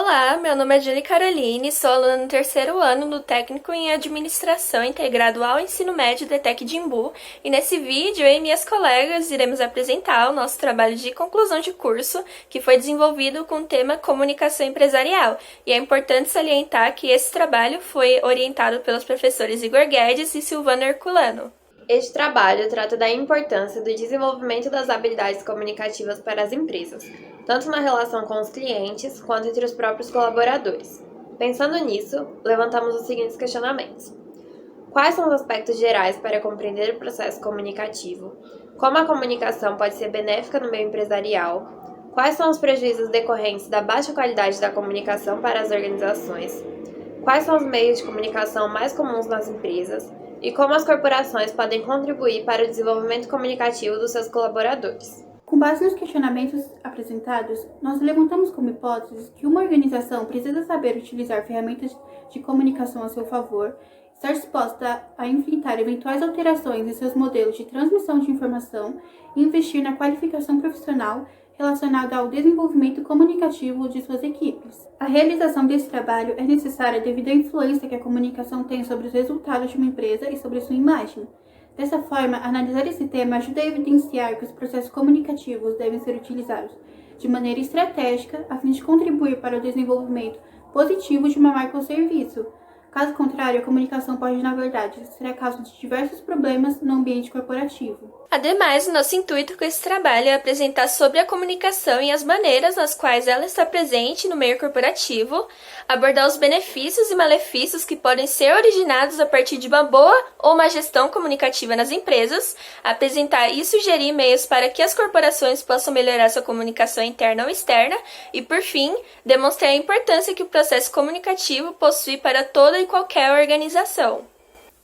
Olá, meu nome é Julie Caroline, sou aluna no terceiro ano do Técnico em Administração Integrado ao Ensino Médio do ETEC de Imbu, e nesse vídeo eu e minhas colegas iremos apresentar o nosso trabalho de conclusão de curso, que foi desenvolvido com o tema Comunicação Empresarial, e é importante salientar que esse trabalho foi orientado pelos professores Igor Guedes e Silvana Herculano. Este trabalho trata da importância do desenvolvimento das habilidades comunicativas para as empresas, tanto na relação com os clientes quanto entre os próprios colaboradores. Pensando nisso, levantamos os seguintes questionamentos. Quais são os aspectos gerais para compreender o processo comunicativo? Como a comunicação pode ser benéfica no meio empresarial? Quais são os prejuízos decorrentes da baixa qualidade da comunicação para as organizações? Quais são os meios de comunicação mais comuns nas empresas? E como as corporações podem contribuir para o desenvolvimento comunicativo dos seus colaboradores. Com base nos questionamentos apresentados, nós levantamos como hipótese que uma organização precisa saber utilizar ferramentas de comunicação a seu favor, estar disposta a enfrentar eventuais alterações em seus modelos de transmissão de informação e investir na qualificação profissional relacionada ao desenvolvimento comunicativo de suas equipes. A realização desse trabalho é necessária devido à influência que a comunicação tem sobre os resultados de uma empresa e sobre sua imagem. Dessa forma, analisar esse tema ajuda a evidenciar que os processos comunicativos devem ser utilizados de maneira estratégica a fim de contribuir para o desenvolvimento positivo de uma marca ou serviço. Caso contrário, a comunicação pode, na verdade, ser a causa de diversos problemas no ambiente corporativo. Ademais, o nosso intuito com esse trabalho é apresentar sobre a comunicação e as maneiras nas quais ela está presente no meio corporativo, abordar os benefícios e malefícios que podem ser originados a partir de uma boa ou má gestão comunicativa nas empresas, apresentar e sugerir meios para que as corporações possam melhorar sua comunicação interna ou externa e, por fim, demonstrar a importância que o processo comunicativo possui para toda e qualquer organização.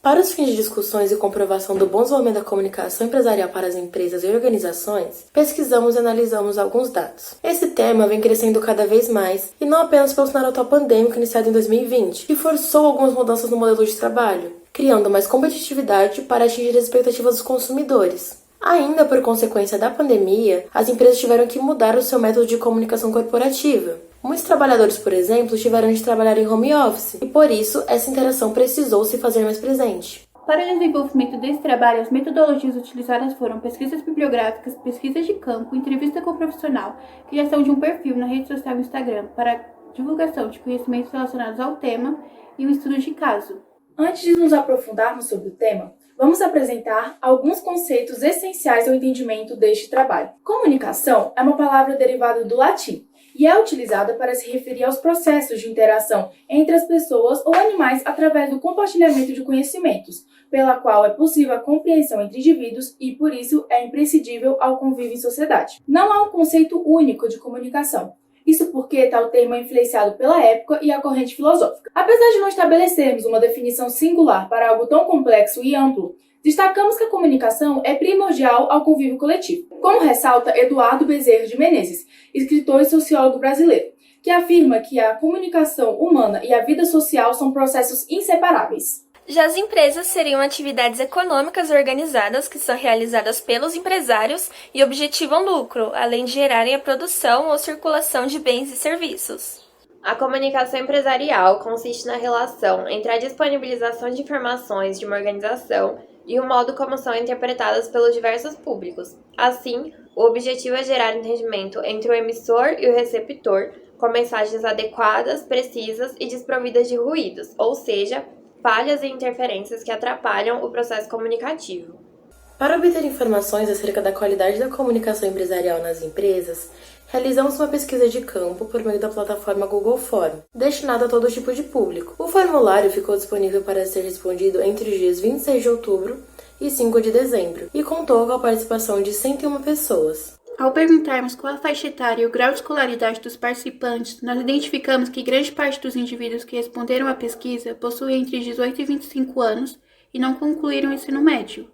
Para os fins de discussões e comprovação do bom desenvolvimento da comunicação empresarial para as empresas e organizações, pesquisamos e analisamos alguns dados. Esse tema vem crescendo cada vez mais, e não apenas pelo cenário atual pandêmico iniciado em 2020, que forçou algumas mudanças no modelo de trabalho, criando mais competitividade para atingir as expectativas dos consumidores. Ainda por consequência da pandemia, as empresas tiveram que mudar o seu método de comunicação corporativa. Muitos trabalhadores, por exemplo, tiveram de trabalhar em home office, e por isso essa interação precisou se fazer mais presente. Para o desenvolvimento desse trabalho, as metodologias utilizadas foram pesquisas bibliográficas, pesquisas de campo, entrevista com o profissional, criação de um perfil na rede social Instagram para divulgação de conhecimentos relacionados ao tema e um estudo de caso. Antes de nos aprofundarmos sobre o tema, vamos apresentar alguns conceitos essenciais ao entendimento deste trabalho. Comunicação é uma palavra derivada do latim e é utilizada para se referir aos processos de interação entre as pessoas ou animais através do compartilhamento de conhecimentos, pela qual é possível a compreensão entre indivíduos e, por isso, é imprescindível ao convívio em sociedade. Não há um conceito único de comunicação. Isso porque tal termo é influenciado pela época e a corrente filosófica. Apesar de não estabelecermos uma definição singular para algo tão complexo e amplo, destacamos que a comunicação é primordial ao convívio coletivo, como ressalta Eduardo Bezerra de Menezes, escritor e sociólogo brasileiro, que afirma que a comunicação humana e a vida social são processos inseparáveis. Já as empresas seriam atividades econômicas organizadas que são realizadas pelos empresários e objetivam lucro, além de gerarem a produção ou circulação de bens e serviços. A comunicação empresarial consiste na relação entre a disponibilização de informações de uma organização e o modo como são interpretadas pelos diversos públicos. Assim, o objetivo é gerar entendimento entre o emissor e o receptor, com mensagens adequadas, precisas e desprovidas de ruídos, ou seja, falhas e interferências que atrapalham o processo comunicativo. Para obter informações acerca da qualidade da comunicação empresarial nas empresas, realizamos uma pesquisa de campo por meio da plataforma Google Form, destinada a todo tipo de público. O formulário ficou disponível para ser respondido entre os dias 26 de outubro e 5 de dezembro, e contou com a participação de 101 pessoas. Ao perguntarmos qual a faixa etária e o grau de escolaridade dos participantes, nós identificamos que grande parte dos indivíduos que responderam à pesquisa possuem entre 18 e 25 anos e não concluíram o ensino médio.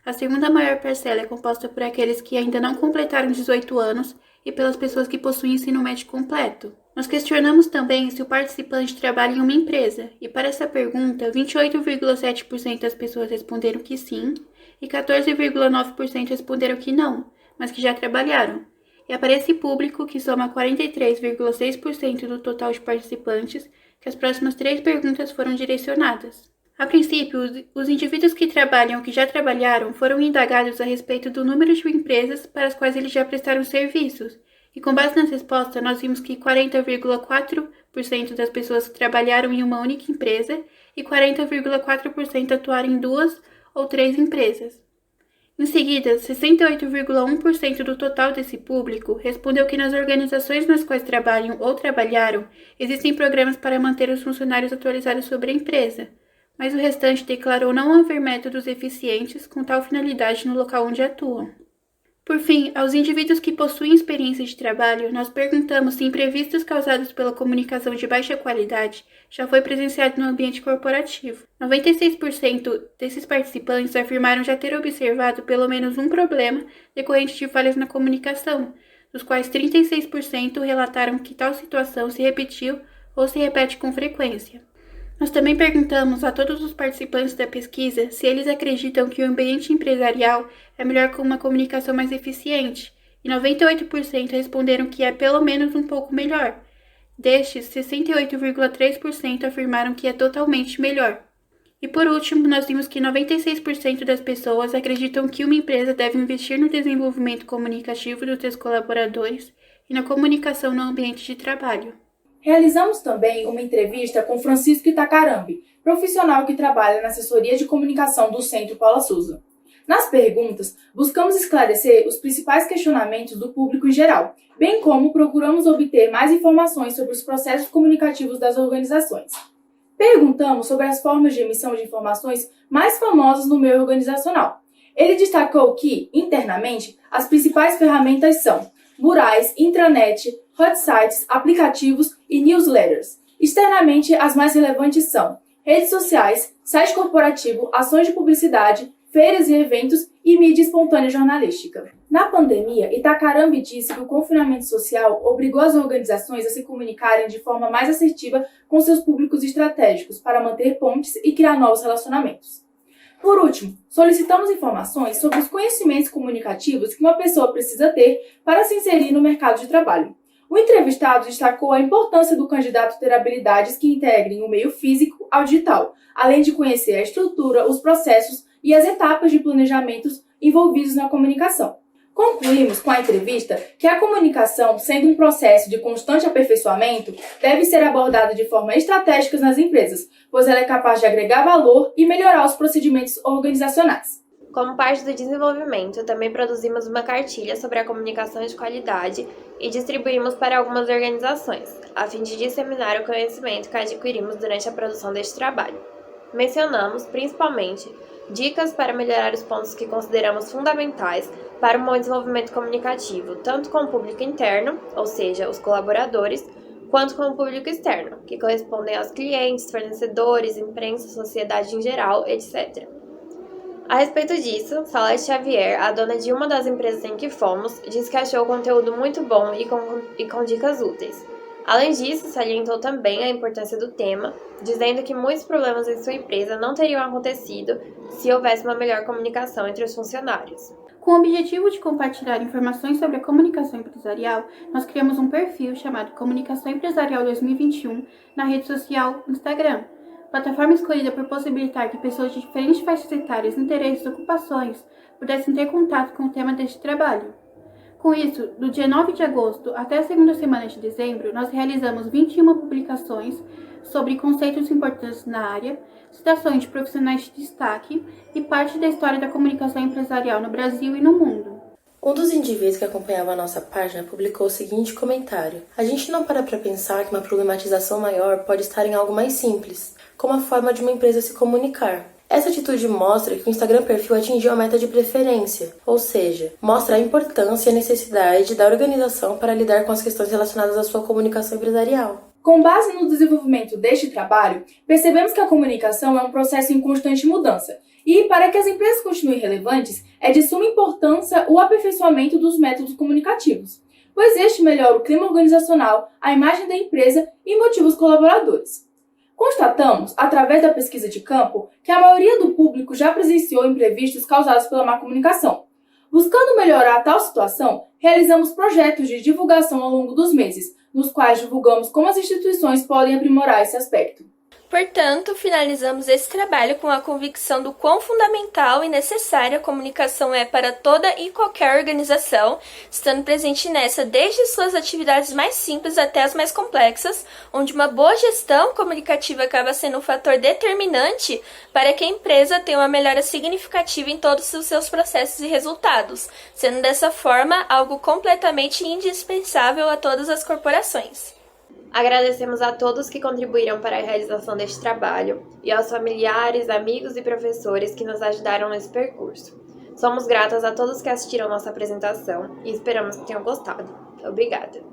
A segunda maior parcela é composta por aqueles que ainda não completaram 18 anos e pelas pessoas que possuem ensino médio completo. Nós questionamos também se o participante trabalha em uma empresa, e para essa pergunta, 28,7% das pessoas responderam que sim e 14,9% responderam que não, mas que já trabalharam. e é para esse público, que soma 43,6% do total de participantes, que as próximas 3 perguntas foram direcionadas. A princípio, os indivíduos que trabalham ou que já trabalharam foram indagados a respeito do número de empresas para as quais eles já prestaram serviços, e com base nessa resposta, nós vimos que 40,4% das pessoas trabalharam em uma única empresa e 40,4% atuaram em 2 ou 3 empresas. Em seguida, 68,1% do total desse público respondeu que nas organizações nas quais trabalham ou trabalharam, existem programas para manter os funcionários atualizados sobre a empresa, mas o restante declarou não haver métodos eficientes com tal finalidade no local onde atuam. Por fim, aos indivíduos que possuem experiência de trabalho, nós perguntamos se imprevistos causados pela comunicação de baixa qualidade já foi presenciado no ambiente corporativo. 96% desses participantes afirmaram já ter observado pelo menos um problema decorrente de falhas na comunicação, dos quais 36% relataram que tal situação se repetiu ou se repete com frequência. Nós também perguntamos a todos os participantes da pesquisa se eles acreditam que o ambiente empresarial é melhor com uma comunicação mais eficiente, e 98% responderam que é pelo menos um pouco melhor. Destes, 68,3% afirmaram que é totalmente melhor. E por último, nós vimos que 96% das pessoas acreditam que uma empresa deve investir no desenvolvimento comunicativo dos seus colaboradores e na comunicação no ambiente de trabalho. Realizamos também uma entrevista com Francisco Itacarambi, profissional que trabalha na assessoria de comunicação do Centro Paula Souza. Nas perguntas, buscamos esclarecer os principais questionamentos do público em geral, bem como procuramos obter mais informações sobre os processos comunicativos das organizações. Perguntamos sobre as formas de emissão de informações mais famosas no meio organizacional. Ele destacou que, internamente, as principais ferramentas são murais, intranet, hot sites, aplicativos e newsletters. Externamente, as mais relevantes são redes sociais, site corporativo, ações de publicidade, feiras e eventos e mídia espontânea jornalística. Na pandemia, Itacarambi disse que o confinamento social obrigou as organizações a se comunicarem de forma mais assertiva com seus públicos estratégicos para manter pontes e criar novos relacionamentos. Por último, solicitamos informações sobre os conhecimentos comunicativos que uma pessoa precisa ter para se inserir no mercado de trabalho. O entrevistado destacou a importância do candidato ter habilidades que integrem o meio físico ao digital, além de conhecer a estrutura, os processos e as etapas de planejamentos envolvidos na comunicação. Concluímos com a entrevista que a comunicação, sendo um processo de constante aperfeiçoamento, deve ser abordada de forma estratégica nas empresas, pois ela é capaz de agregar valor e melhorar os procedimentos organizacionais. Como parte do desenvolvimento, também produzimos uma cartilha sobre a comunicação de qualidade e distribuímos para algumas organizações, a fim de disseminar o conhecimento que adquirimos durante a produção deste trabalho. Mencionamos, principalmente, dicas para melhorar os pontos que consideramos fundamentais para um bom desenvolvimento comunicativo, tanto com o público interno, ou seja, os colaboradores, quanto com o público externo, que correspondem aos clientes, fornecedores, imprensa, sociedade em geral, etc. A respeito disso, Salete Xavier, a dona de uma das empresas em que fomos, disse que achou o conteúdo muito bom e com dicas úteis. Além disso, salientou também a importância do tema, dizendo que muitos problemas em sua empresa não teriam acontecido se houvesse uma melhor comunicação entre os funcionários. Com o objetivo de compartilhar informações sobre a comunicação empresarial, nós criamos um perfil chamado Comunicação Empresarial 2021 na rede social Instagram, plataforma escolhida por possibilitar que pessoas de diferentes faixas etárias, interesses e ocupações pudessem ter contato com o tema deste trabalho. Com isso, do dia 9 de agosto até a segunda semana de dezembro, nós realizamos 21 publicações sobre conceitos importantes na área, citações de profissionais de destaque e parte da história da comunicação empresarial no Brasil e no mundo. Um dos indivíduos que acompanhava a nossa página publicou o seguinte comentário: a gente não para pensar que uma problematização maior pode estar em algo mais simples, como a forma de uma empresa se comunicar. Essa atitude mostra que o Instagram perfil atingiu a meta de preferência, ou seja, mostra a importância e a necessidade da organização para lidar com as questões relacionadas à sua comunicação empresarial. Com base no desenvolvimento deste trabalho, percebemos que a comunicação é um processo em constante mudança e, para que as empresas continuem relevantes, é de suma importância o aperfeiçoamento dos métodos comunicativos, pois este melhora o clima organizacional, a imagem da empresa e motiva os colaboradores. Constatamos, através da pesquisa de campo, que a maioria do público já presenciou imprevistos causados pela má comunicação. Buscando melhorar tal situação, Realizamos projetos de divulgação ao longo dos meses, nos quais divulgamos como as instituições podem aprimorar esse aspecto. Portanto, finalizamos esse trabalho com a convicção do quão fundamental e necessária a comunicação é para toda e qualquer organização, estando presente nessa desde suas atividades mais simples até as mais complexas, onde uma boa gestão comunicativa acaba sendo um fator determinante para que a empresa tenha uma melhora significativa em todos os seus processos e resultados, sendo dessa forma algo completamente indispensável a todas as corporações. Agradecemos a todos que contribuíram para a realização deste trabalho e aos familiares, amigos e professores que nos ajudaram nesse percurso. Somos gratas a todos que assistiram nossa apresentação e esperamos que tenham gostado. Obrigada!